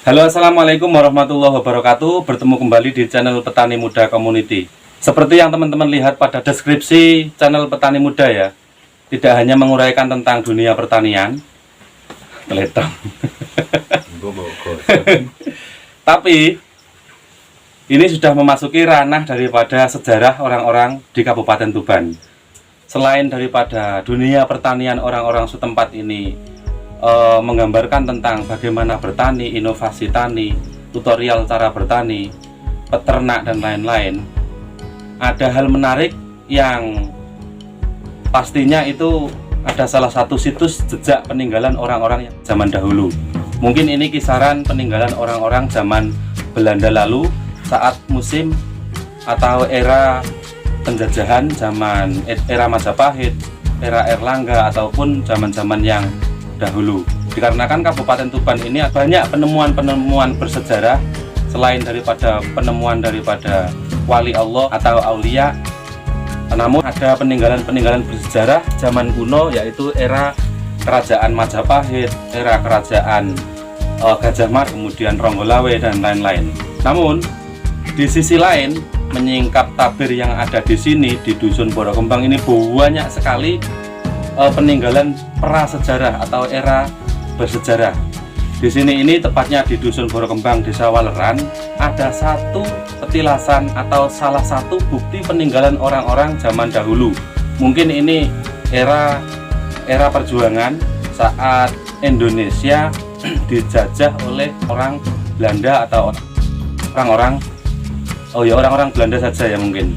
Halo, assalamualaikum warahmatullahi wabarakatuh. Bertemu kembali di channel Petani Muda Community. Seperti yang teman-teman lihat pada deskripsi channel Petani Muda ya, tidak hanya menguraikan tentang dunia pertanian, teletong. Tapi ini sudah memasuki ranah daripada sejarah orang-orang di Kabupaten Tuban. Selain daripada dunia pertanian orang-orang setempat ini menggambarkan tentang bagaimana bertani, inovasi tani, tutorial cara bertani, peternak dan lain-lain. Ada hal menarik yang pastinya itu ada salah satu situs jejak peninggalan orang-orang yang zaman dahulu. Mungkin ini kisaran peninggalan orang-orang zaman Belanda lalu saat musim atau era penjajahan zaman era Majapahit, era Erlangga ataupun zaman-zaman yang dahulu. Dikarenakan Kabupaten Tuban ini banyak penemuan-penemuan bersejarah selain daripada penemuan daripada wali Allah atau aulia, namun ada peninggalan-peninggalan bersejarah zaman kuno, yaitu era kerajaan Majapahit, era kerajaan Gajah Mada, kemudian Ronggolawe dan lain-lain. Namun di sisi lain, menyingkap tabir yang ada di sini di Dusun Borokembang ini banyak sekali peninggalan prasejarah atau era bersejarah. Di sini ini tepatnya di Dusun Borokembang, Desa Waleran, ada satu petilasan atau salah satu bukti peninggalan orang-orang zaman dahulu. Mungkin ini era perjuangan saat Indonesia dijajah oleh orang Belanda atau orang-orang Belanda saja ya mungkin.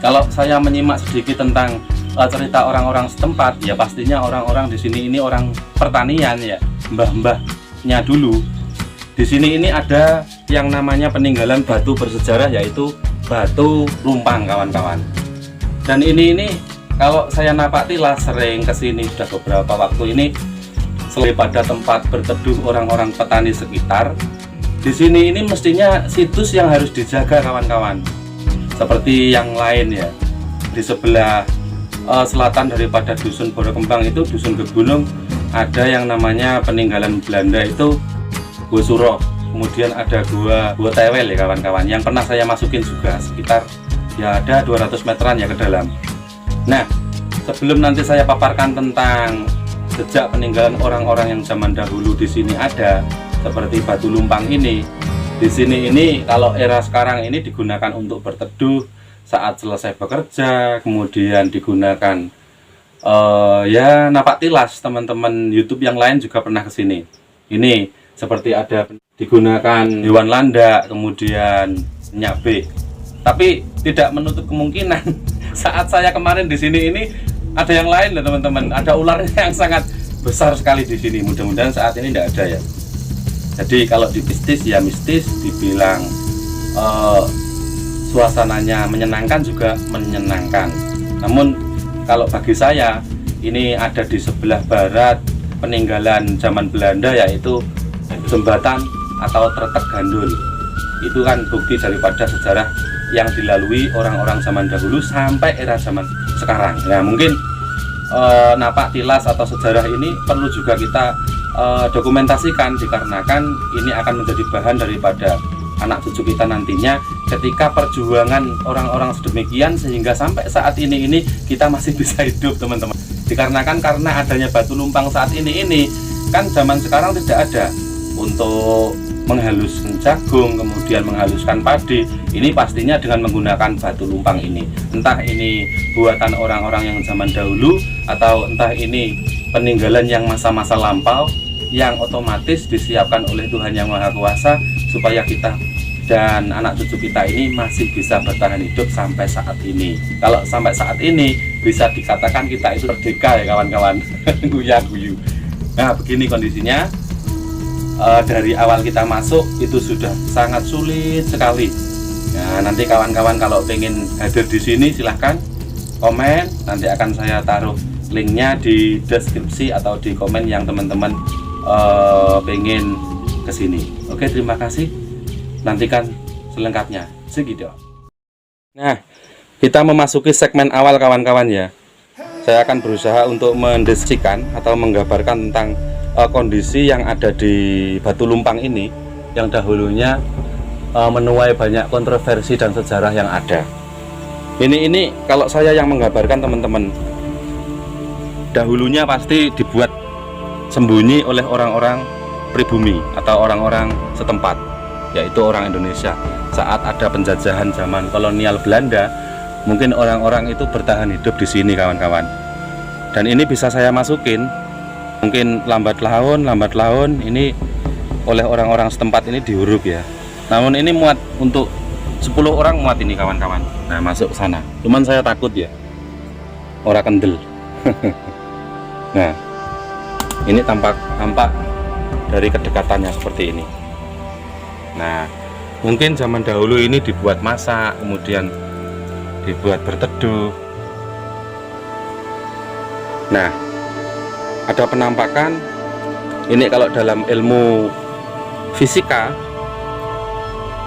Kalau saya menyimak sedikit tentang cerita orang-orang setempat, ya pastinya orang-orang di sini ini orang pertanian ya, mbah-mbahnya dulu. Di sini ini ada yang namanya peninggalan batu bersejarah, yaitu batu lumpang kawan-kawan. Dan ini kalau saya napati lah sering kesini sudah beberapa waktu ini, selain pada tempat berteduh orang-orang petani sekitar, di sini ini mestinya situs yang harus dijaga kawan-kawan. Seperti yang lain ya, di sebelah selatan daripada Dusun Borokembang itu Dusun Gegunung, ada yang namanya peninggalan Belanda itu Gua Suro. Kemudian ada Gua Tewel ya kawan-kawan, yang pernah saya masukin juga sekitar ya ada 200 meteran ya ke dalam. Nah, sebelum nanti saya paparkan tentang jejak peninggalan orang-orang yang zaman dahulu di sini ada, seperti batu lumpang ini. Di sini ini kalau era sekarang ini digunakan untuk berteduh saat selesai bekerja, kemudian digunakan ya napak tilas. Teman-teman YouTube yang lain juga pernah ke sini. Ini seperti ada digunakan hewan landak, kemudian nyabe. Tapi tidak menutup kemungkinan saat saya kemarin di sini ini ada yang lain loh teman-teman. Ada ularnya yang sangat besar sekali di sini. Mudah-mudahan saat ini tidak ada ya. Jadi kalau di mistis ya mistis, dibilang suasananya menyenangkan juga menyenangkan. Namun kalau bagi saya ini ada di sebelah barat peninggalan zaman Belanda, yaitu jembatan atau Tretek Gandul. Itu kan bukti daripada sejarah yang dilalui orang-orang zaman dahulu sampai era zaman sekarang. Nah mungkin napak tilas atau sejarah ini perlu juga kita dokumentasikan, dikarenakan ini akan menjadi bahan daripada anak cucu kita nantinya ketika perjuangan orang-orang sedemikian sehingga sampai saat ini kita masih bisa hidup teman-teman. Dikarenakan karena adanya batu lumpang saat ini kan zaman sekarang tidak ada untuk menghaluskan jagung, kemudian menghaluskan padi. Ini pastinya dengan menggunakan batu lumpang ini. Entah ini buatan orang-orang yang zaman dahulu atau entah ini peninggalan yang masa-masa lampau yang otomatis disiapkan oleh Tuhan Yang Maha Kuasa supaya kita dan anak cucu kita ini masih bisa bertahan hidup sampai saat ini. Kalau sampai saat ini bisa dikatakan kita itu merdeka ya kawan-kawan. Guya-guyu. Nah begini kondisinya. Dari awal kita masuk itu sudah sangat sulit sekali. Nah nanti kawan-kawan kalau pengen hadir di sini silahkan komen, nanti akan saya taruh linknya di deskripsi atau di komen yang teman-teman pengen kesini. Oke, terima kasih. Nantikan selengkapnya. Segitu. Nah, kita memasuki segmen awal kawan-kawan ya. Saya akan berusaha untuk mendeskripsikan atau menggambarkan tentang kondisi yang ada di Batu Lumpang ini. yang dahulunya menuai banyak kontroversi dan sejarah yang ada. Ini kalau saya yang menggambarkan teman-teman, dahulunya pasti dibuat sembunyi oleh orang-orang pribumi atau orang-orang setempat, yaitu orang Indonesia. Saat ada penjajahan zaman kolonial Belanda, mungkin orang-orang itu bertahan hidup di sini kawan-kawan. Dan ini bisa saya masukin, mungkin lambat laun ini oleh orang-orang setempat ini dihuruf ya. Namun ini muat untuk 10 orang muat ini kawan-kawan. Nah, masuk ke sana. Cuman saya takut ya, ora kendel. Nah, ini tampak dari kedekatannya seperti ini. Nah, mungkin zaman dahulu ini dibuat masak, kemudian dibuat berteduh. Nah, ada penampakan ini kalau dalam ilmu fisika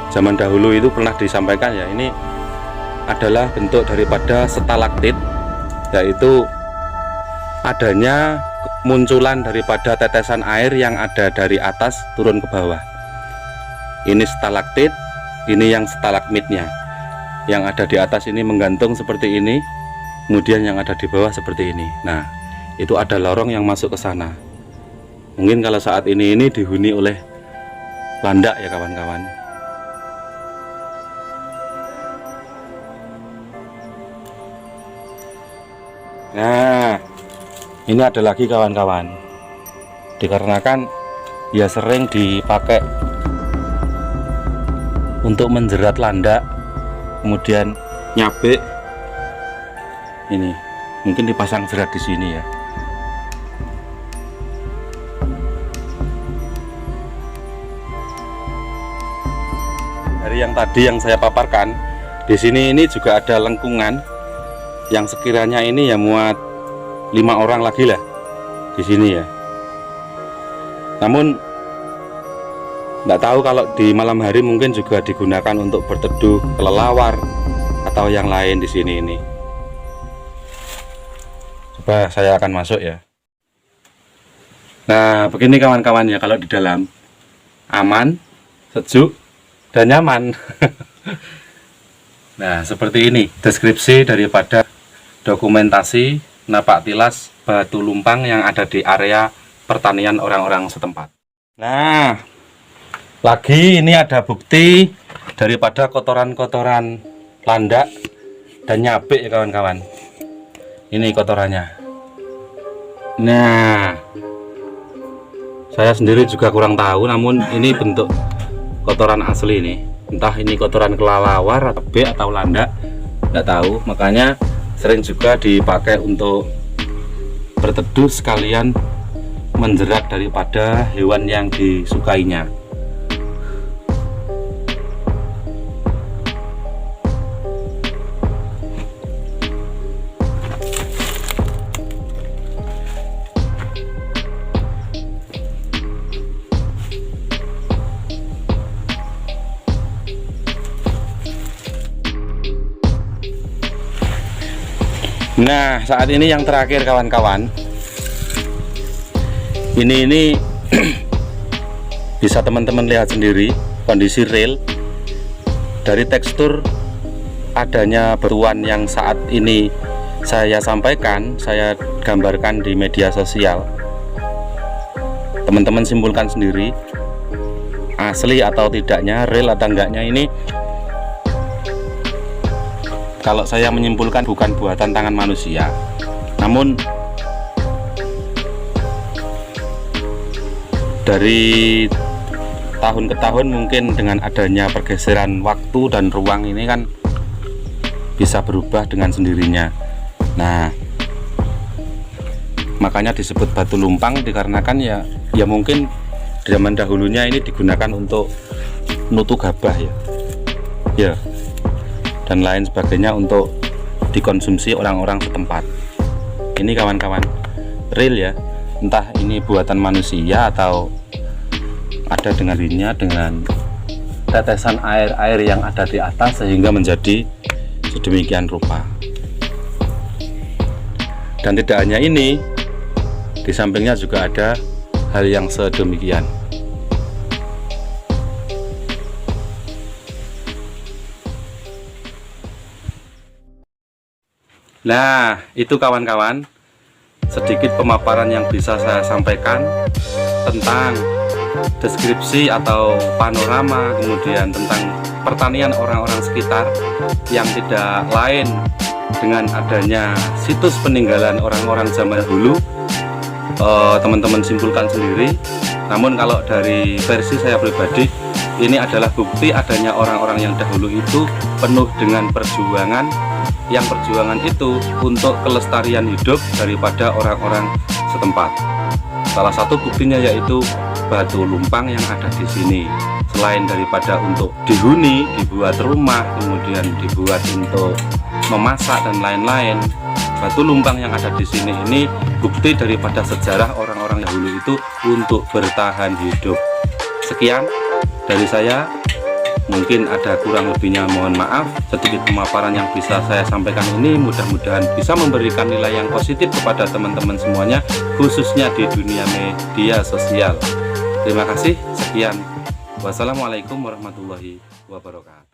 zaman dahulu itu pernah disampaikan ya, ini adalah bentuk daripada stalaktit, yaitu adanya munculan daripada tetesan air yang ada dari atas turun ke bawah. Ini stalaktit, ini yang stalagmitnya. Yang ada di atas ini menggantung seperti ini, kemudian yang ada di bawah seperti ini. Nah, itu ada lorong yang masuk ke sana. Mungkin kalau saat ini dihuni oleh landak ya kawan-kawan. Nah, ini ada lagi kawan-kawan, dikarenakan ya sering dipakai untuk menjerat landak, kemudian nyabek. Ini mungkin dipasang jerat di sini ya. Dari yang tadi yang saya paparkan, di sini ini juga ada lengkungan yang sekiranya ini ya muat 5 orang lagi lah di sini ya. Namun nggak tahu kalau di malam hari mungkin juga digunakan untuk berteduh, kelelawar atau yang lain di sini ini. Coba saya akan masuk ya. Nah, begini kawan-kawan ya, kalau di dalam aman, sejuk dan nyaman. Nah, seperti ini deskripsi daripada dokumentasi napak tilas batu lumpang yang ada di area pertanian orang-orang setempat. Nah, lagi ini ada bukti daripada kotoran-kotoran landak dan nyabik ya kawan-kawan. Ini kotorannya. Nah, saya sendiri juga kurang tahu, namun ini bentuk kotoran asli ini. Entah ini kotoran kelelawar atau bek atau landak, nggak tahu. Makanya sering juga dipakai untuk berteduh sekalian menjerat daripada hewan yang disukainya. Nah, saat ini yang terakhir kawan-kawan, ini bisa teman-teman lihat sendiri kondisi real dari tekstur adanya batuan yang saat ini saya sampaikan, saya gambarkan di media sosial. Teman-teman simpulkan sendiri asli atau tidaknya, real atau enggaknya. Ini kalau saya menyimpulkan bukan buatan tangan manusia, namun dari tahun ke tahun mungkin dengan adanya pergeseran waktu dan ruang ini kan bisa berubah dengan sendirinya. Nah, makanya disebut batu lumpang, dikarenakan ya mungkin zaman dahulunya ini digunakan untuk nutu gabah ya dan lain sebagainya untuk dikonsumsi orang-orang setempat. Ini kawan-kawan real ya, entah ini buatan manusia atau ada dengan tetesan air yang ada di atas sehingga menjadi sedemikian rupa. Dan tidak hanya ini, di sampingnya juga ada hal yang sedemikian. Nah, itu kawan-kawan, sedikit pemaparan yang bisa saya sampaikan tentang deskripsi atau panorama, kemudian tentang pertanian orang-orang sekitar yang tidak lain dengan adanya situs peninggalan orang-orang zaman dahulu. Teman-teman simpulkan sendiri. Namun kalau dari versi saya pribadi, ini adalah bukti adanya orang-orang yang dahulu itu penuh dengan perjuangan, yang perjuangan itu untuk kelestarian hidup daripada orang-orang setempat. Salah satu buktinya yaitu batu lumpang yang ada di sini. Selain daripada untuk dihuni, dibuat rumah, kemudian dibuat untuk memasak dan lain-lain, batu lumpang yang ada di sini ini bukti daripada sejarah orang-orang dahulu itu untuk bertahan hidup. Sekian dari saya, mungkin ada kurang lebihnya mohon maaf. Sedikit pemaparan yang bisa saya sampaikan ini mudah-mudahan bisa memberikan nilai yang positif kepada teman-teman semuanya, khususnya di dunia media sosial. Terima kasih, sekian. Wassalamualaikum warahmatullahi wabarakatuh.